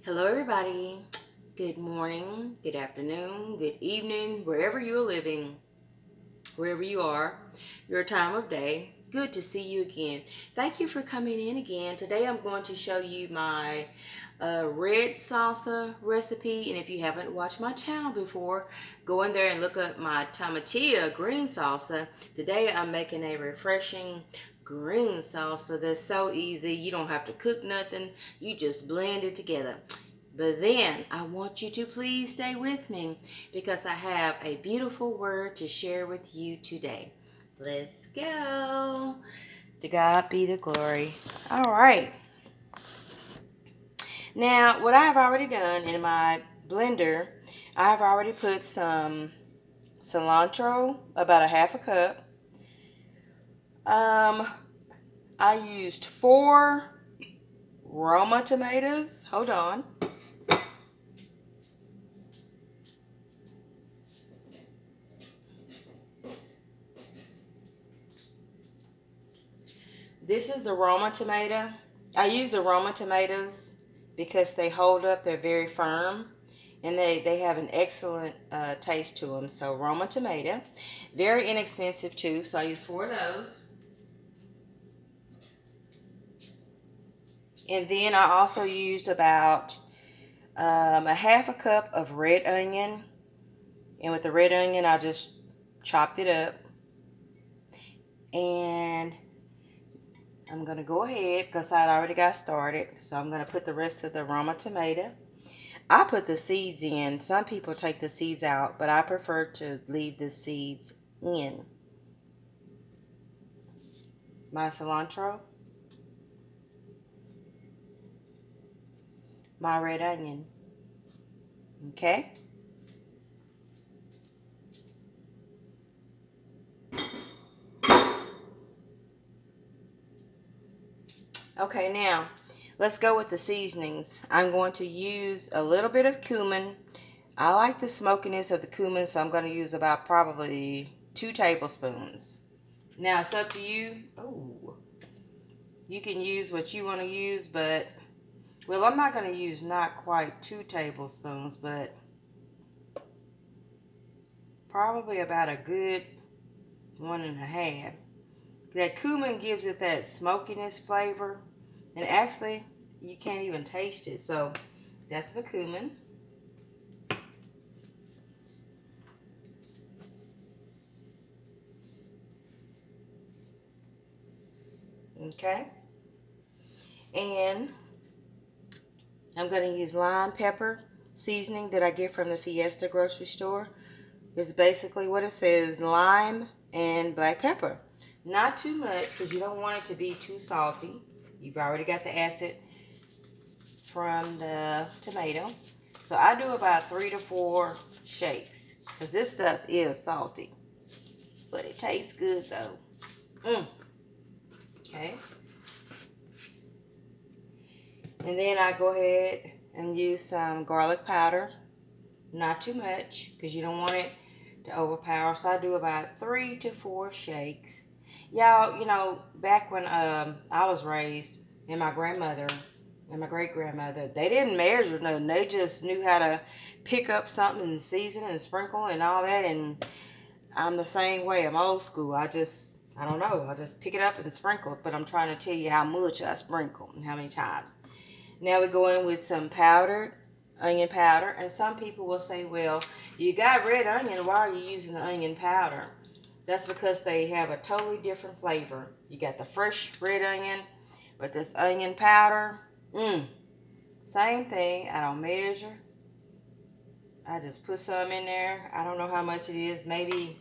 Hello, everybody. Good morning, good afternoon, good evening, wherever you're living, wherever you are, your time of day. Good to see you again. Thank you for coming in again. Today I'm going to show you my red salsa recipe. And if you haven't watched my channel before, go in there and look up my tomatillo green salsa. Today I'm making a refreshing green salsa that's so easy. You don't have to cook nothing. You just blend it together. But then I want you to please stay with me because I have a beautiful word to share with you today. Let's go. To God be the glory. All right. Now, what I've already done in my blender, I've already put some cilantro, about a half a cup. Um, I used 4 Roma tomatoes. Hold on. This is the Roma tomato. I use the Roma tomatoes because they hold up. They're very firm. And they have an excellent taste to them. So Roma tomato. Very inexpensive too. So I use 4 of those. And then I also used about a half a cup of red onion. And with the red onion, I just chopped it up. And I'm going to go ahead because I already got started. So I'm going to put the rest of the Roma tomato. I put the seeds in. Some people take the seeds out, but I prefer to leave the seeds in. My cilantro, my red onion. Okay? Okay, now let's go with the seasonings. I'm going to use a little bit of cumin. I like the smokiness of the cumin, so I'm going to use about probably 2 tablespoons. Now it's up to you. Oh, you can use what you want to use, but well, I'm not going to use not quite 2 tablespoons, but probably about a good 1.5. That cumin gives it that smokiness flavor, and actually you can't even taste it. So that's the cumin. Okay, and I'm going to use lime pepper seasoning that I get from the Fiesta grocery store. It's basically what it says: lime and black pepper. Not too much because you don't want it to be too salty. You've already got the acid from the tomato. So I do about 3 to 4 shakes because this stuff is salty, but it tastes good though. Okay. And then I go ahead and use some garlic powder. Not too much because you don't want it to overpower. So I do about 3 to 4 shakes. Y'all, back when I was raised, and my grandmother and my great grandmother, they didn't measure nothing. They just knew how to pick up something and season and sprinkle and all that. And I'm the same way. I'm old school. I don't know. I just pick it up and sprinkle. But I'm trying to tell you how much I sprinkle and how many times. Now we go in with some powdered onion powder. And some people will say, well, you got red onion. Why are you using the onion powder? That's because they have a totally different flavor. You got the fresh red onion, but this onion powder, same thing. I don't measure. I just put some in there. I don't know how much it is. Maybe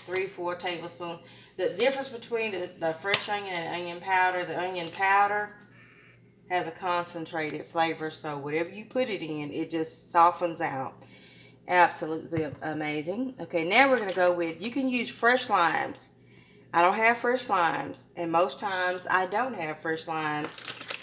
3, 4 tablespoons. The difference between the fresh onion and the onion powder has a concentrated flavor. So whatever you put it in, it just softens out. Absolutely amazing. Okay, now we're going to go with, you can use fresh limes. I don't have fresh limes, and most times I don't have fresh limes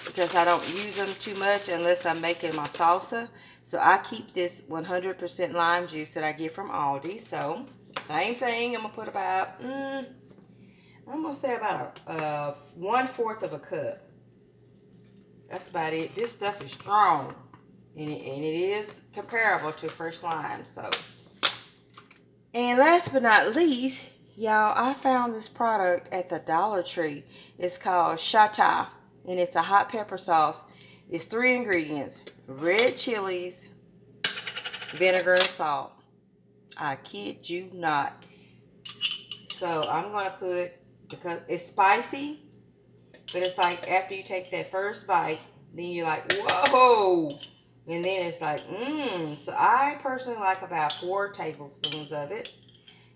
because I don't use them too much unless I'm making my salsa. So I keep this 100% lime juice that I get from Aldi. So same thing, I'm going to put about, I'm going to say about 1/4 of a cup. That's about it. This stuff is strong. And it is comparable to Fresh Lime. So, and last but not least, y'all, I found this product at the Dollar Tree. It's called Shata, and it's a hot pepper sauce. It's 3 ingredients: red chilies, vinegar, and salt. I kid you not. So I'm gonna put, because it's spicy, but it's like after you take that first bite, then you're like, whoa. And then it's like, So I personally like about 4 tablespoons of it.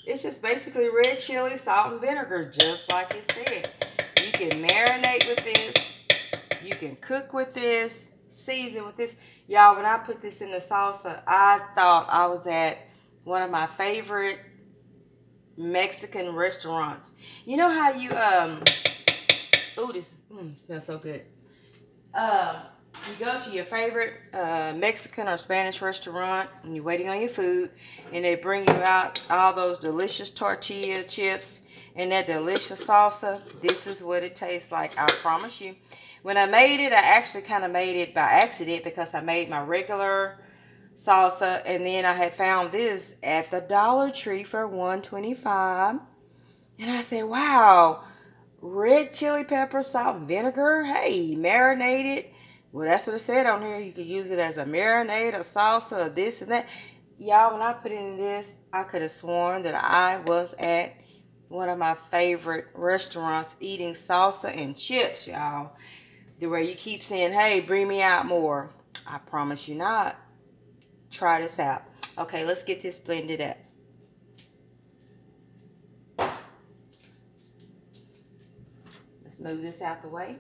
It's just basically red chili, salt, and vinegar, just like it said. You can marinate with this. You can cook with this, season with this. Y'all, when I put this in the salsa, I thought I was at one of my favorite Mexican restaurants. You know how you, oh, this smells so good. You go to your favorite Mexican or Spanish restaurant and you're waiting on your food, and they bring you out all those delicious tortilla chips and that delicious salsa. This is what it tastes like, I promise you. When I made it, I actually kind of made it by accident because I made my regular salsa, and then I had found this at the Dollar Tree for $1.25, and I said, wow, red chili pepper, salt, and vinegar. Hey, marinated. Well, that's what it said on here. You could use it as a marinade, a salsa, or this and that. Y'all, when I put in this, I could have sworn that I was at one of my favorite restaurants eating salsa and chips, y'all. The way you keep saying, hey, bring me out more. I promise you not. Try this out. Okay, let's get this blended up. Let's move this out the way.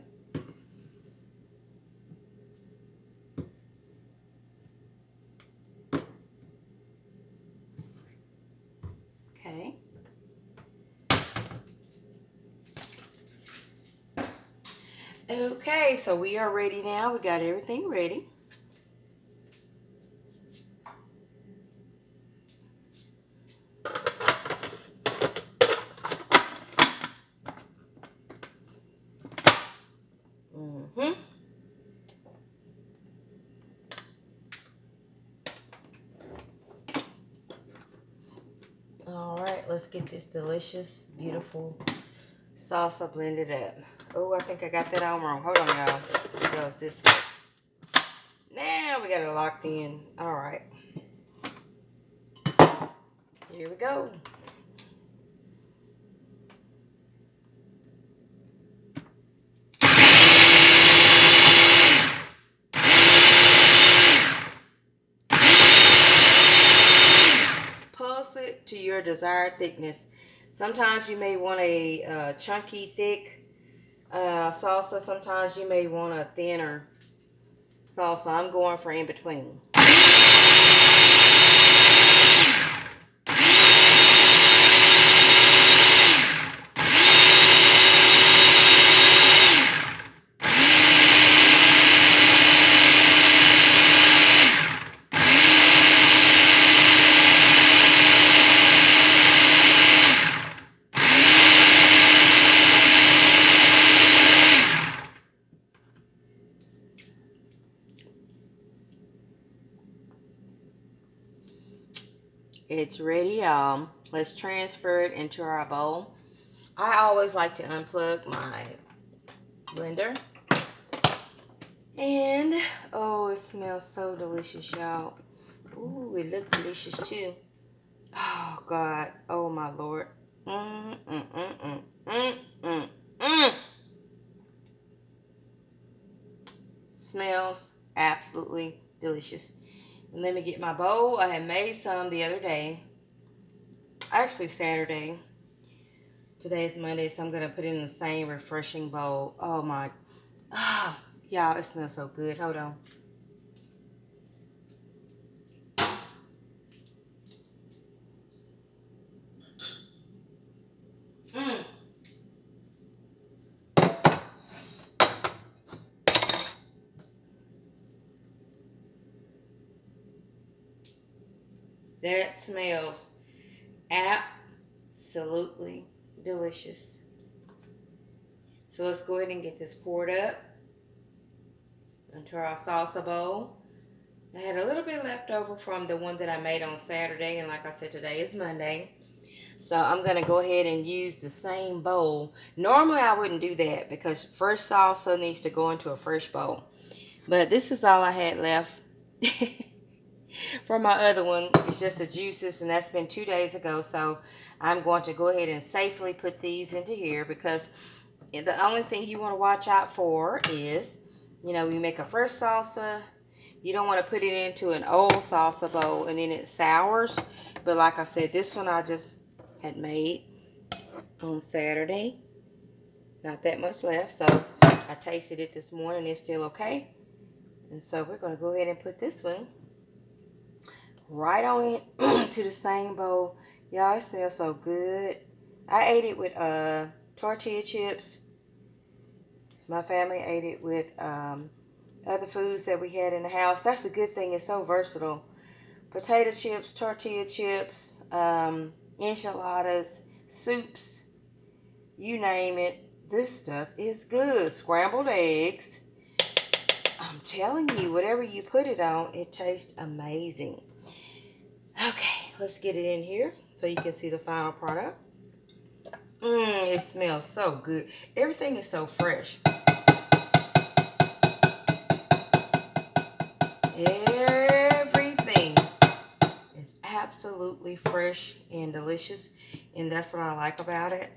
Okay. Okay, so we are ready now. We got everything ready. Mm-hmm. All right, let's get this delicious, beautiful salsa blended up. Oh, I think I got that on wrong. Hold on, y'all. It goes this way. Now we got it locked in. All right. Here we go. Pulse it to your desired thickness. Sometimes you may want a chunky, thick salsa. Sometimes you may want a thinner salsa. I'm going for in between. It's ready, y'all. Let's transfer it into our bowl. I always like to unplug my blender. And, oh, it smells so delicious, y'all. Ooh, it looks delicious, too. Oh, God. Oh, my Lord. Mm, mm, mm, mm, mm, mm, mm. Smells absolutely delicious. And let me get my bowl. I had made some the other day. Actually, Saturday. Today's Monday, so I'm going to put it in the same refreshing bowl. Oh, my. Oh, y'all, it smells so good. Hold on. Mm. That smells absolutely delicious. So let's go ahead and get this poured up into our salsa bowl. I had a little bit left over from the one that I made on Saturday, and like I said, today is Monday. So I'm going to go ahead and use the same bowl. Normally I wouldn't do that because fresh salsa needs to go into a fresh bowl. But this is all I had left from my other one. It's just the juices, and that's been 2 days ago. So I'm going to go ahead and safely put these into here because the only thing you want to watch out for is, you make a fresh salsa. You don't want to put it into an old salsa bowl and then it sours. But like I said, this one I just had made on Saturday. Not that much left, so I tasted it this morning. It's still okay. And so we're going to go ahead and put this one right on it to the same bowl. Y'all, it smells so good. I ate it with tortilla chips. My family ate it with other foods that we had in the house. That's the good thing. It's so versatile. Potato chips, tortilla chips, enchiladas, soups, you name it. This stuff is good. Scrambled eggs. I'm telling you, whatever you put it on, it tastes amazing. Okay, let's get it in here so you can see the final product. It smells so good. Everything is so fresh. Everything is absolutely fresh and delicious, and that's what I like about it.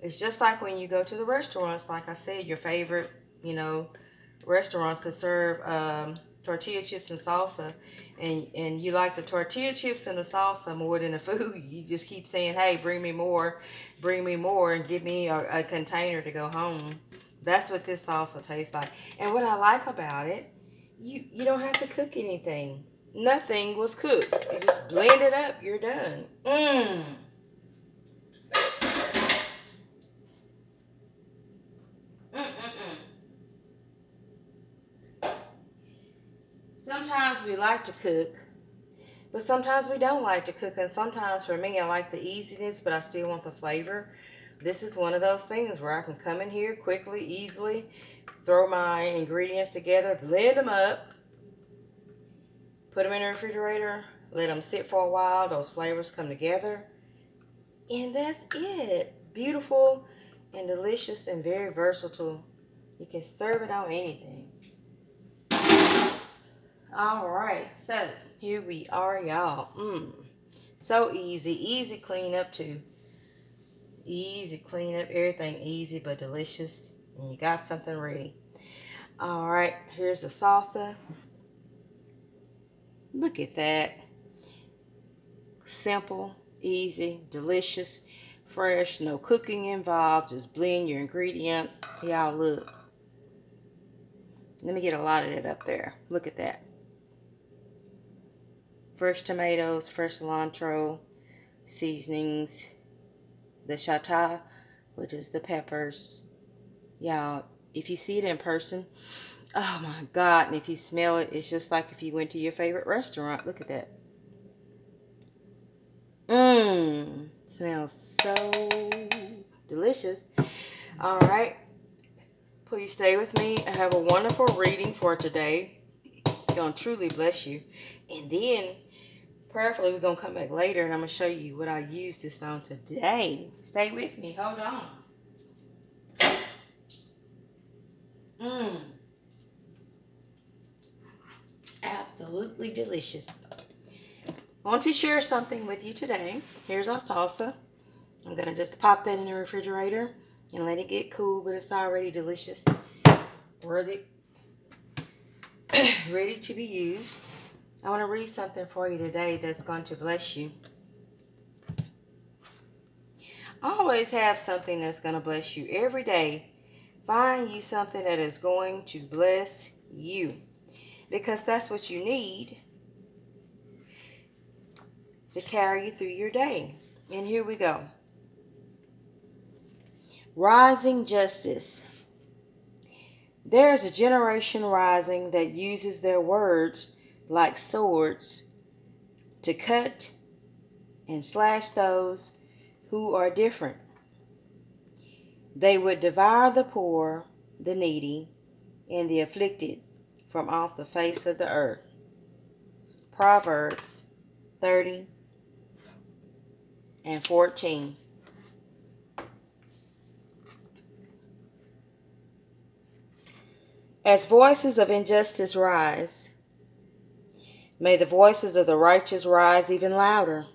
It's just like when you go to the restaurants, like I said, your favorite, restaurants that serve tortilla chips and salsa, and you like the tortilla chips and the salsa more than the food. You just keep saying, hey, bring me more, and give me a container to go home. That's what this salsa tastes like. And what I like about it, you don't have to cook anything. Nothing was cooked. You just blend it up, you're done. Sometimes we like to cook, but sometimes we don't like to cook. And sometimes for me, I like the easiness, but I still want the flavor. This is one of those things where I can come in here quickly, easily, throw my ingredients together, blend them up, put them in the refrigerator, let them sit for a while. Those flavors come together. And that's it. Beautiful and delicious and very versatile. You can serve it on anything. All right, so here we are, y'all. So easy clean up too. Easy clean up, everything easy but delicious, and you got something ready. All right, here's the salsa. Look at that. Simple, easy, delicious, fresh, no cooking involved. Just blend your ingredients. Y'all look. Let me get a lot of it up there. Look at that. Fresh tomatoes, fresh cilantro, seasonings, the chata, which is the peppers. Y'all, if you see it in person, oh my God. And if you smell it, it's just like if you went to your favorite restaurant. Look at that. Smells so delicious. All right. Please stay with me. I have a wonderful reading for today. It's going to truly bless you. And then, prayerfully, we're going to come back later and I'm going to show you what I used this on today. Stay with me. Hold on. Absolutely delicious. I want to share something with you today. Here's our salsa. I'm going to just pop that in the refrigerator and let it get cool, but it's already delicious. Ready to be used. I want to read something for you today that's going to bless you. Always have something that's going to bless you. Every day, find you something that is going to bless you. Because that's what you need to carry you through your day. And here we go. Rising justice. There's a generation rising that uses their words like swords to cut and slash those who are different. They would devour the poor, the needy, and the afflicted from off the face of the earth. Proverbs 30:14. As voices of injustice rise, may the voices of the righteous rise even louder.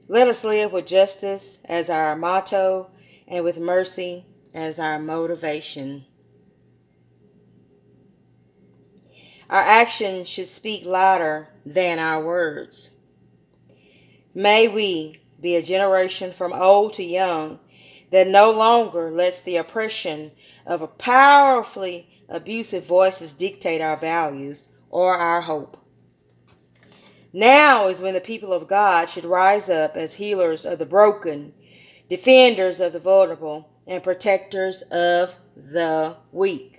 Let us live with justice as our motto and with mercy as our motivation. Our actions should speak louder than our words. May we be a generation from old to young that no longer lets the oppression of powerfully abusive voices dictate our values or our hope. Now is when the people of God should rise up as healers of the broken, defenders of the vulnerable, and protectors of the weak.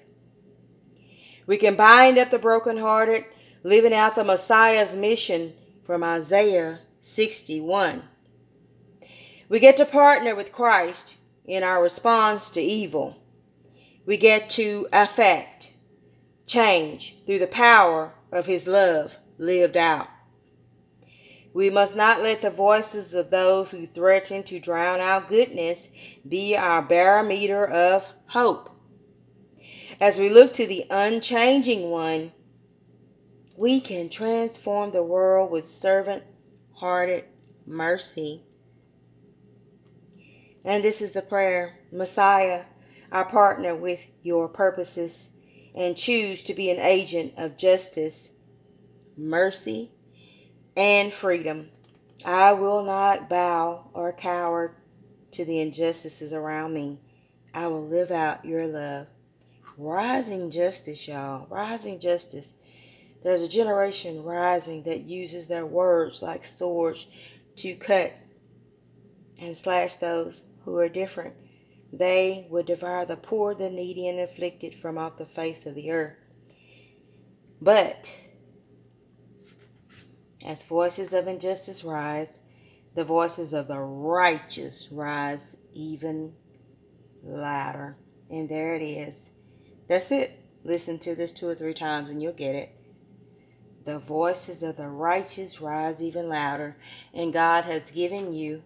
We can bind up the brokenhearted, living out the Messiah's mission from Isaiah 61. We get to partner with Christ in our response to evil. We get to affect change through the power of His love lived out. We must not let the voices of those who threaten to drown out goodness be our barometer of hope. As we look to the unchanging one, we can transform the world with servant-hearted mercy. And this is the prayer. Messiah, I partner with your purposes and choose to be an agent of justice, mercy, and freedom. I will not bow or cower to the injustices around me. I will live out your love. Rising justice, y'all. Rising justice. There's a generation rising that uses their words like swords to cut and slash those who are different. They would devour the poor, the needy, and afflicted from off the face of the earth. But as voices of injustice rise, the voices of the righteous rise even louder. And there it is. That's it. Listen to this 2 or 3 times and you'll get it. The voices of the righteous rise even louder. And God has given you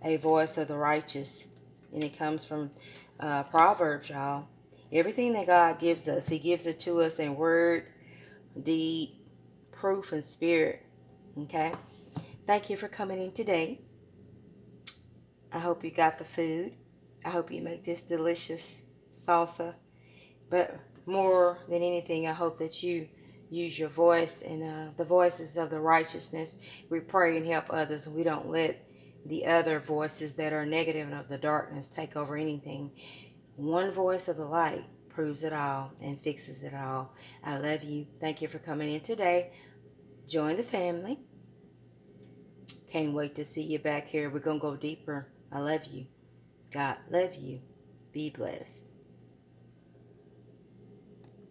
a voice of the righteous. And it comes from Proverbs, y'all. Everything that God gives us, He gives it to us in word, deed, proof, and spirit. Okay? Thank you for coming in today. I hope you got the food. I hope you make this delicious salsa. But more than anything, I hope that you use your voice and the voices of the righteousness. We pray and help others. We don't let the other voices that are negative and of the darkness take over anything. One voice of the light proves it all and fixes it all. I love you. Thank you for coming in today. Join the family. Can't wait to see you back here. We're going to go deeper. I love you. God love you. Be blessed.